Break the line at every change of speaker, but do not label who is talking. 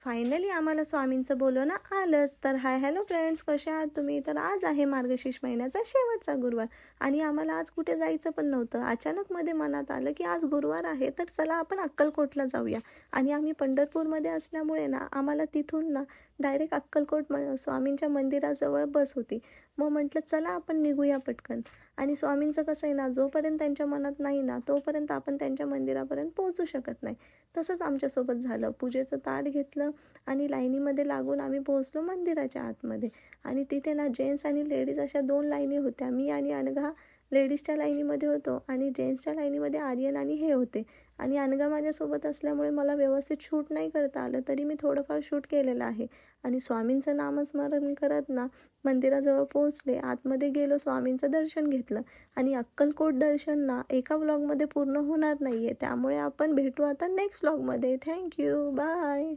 Finally आम्हाला स्वामींचं बोलवणं आलंच. तर हाय हॅलो फ्रेंड्स, कसे आहात तुम्ही? तर आज आहे मार्गशीर्ष महिन्याचा शेवटचा गुरुवार आणि आम्हाला आज कुठे जायचं पण नव्हतं. अचानकमध्ये मनात आलं की आज गुरुवार आहे, तर चला आपण अक्कलकोटला जाऊया. आणि आम्ही पंढरपूरमध्ये असल्यामुळे ना आम्हाला तिथून ना डायरेक्ट स्वामींच्या मंदिराजवळ बस होती. मग म्हटलं चला आपण निघूया पटकन. आणि स्वामींचं कसं आहे ना, जोपर्यंत त्यांच्या मनात नाही ना तोपर्यंत आपण त्यांच्या मंदिरापर्यंत पोहोचू शकत नाही. तसंच आमच्यासोबत झालं. पूजेचं ताट घेतलं आणि लाईनीमध्ये लागून आम्ही पोहोचलो मंदिराच्या आतमध्ये. आणि तिथे ना जेंट्स आणि लेडीज अशा 2 लाईनी होत्या. मी आणि अनघा लेडीजच्या लाईनीमध्ये होतो आणि जेंट्सच्या लाईनीमध्ये आर्यन आणि हे होते. आणि अनघा माझ्यासोबत असल्यामुळे मला व्यवस्थित शूट नाही करता आलं, तरी मी थोडंफार शूट केलेलं आहे. आणि स्वामींचं नामस्मरण करत ना मंदिराजवळ पोहोचले. आतमध्ये गेलो, स्वामींचं दर्शन घेतलं. आणि अक्कलकोट दर्शन ना एका व्लॉगमध्ये पूर्ण होणार नाही आहे. त्यामुळे आपण भेटू आता नेक्स्ट व्लॉगमध्ये. Thank you. बाय.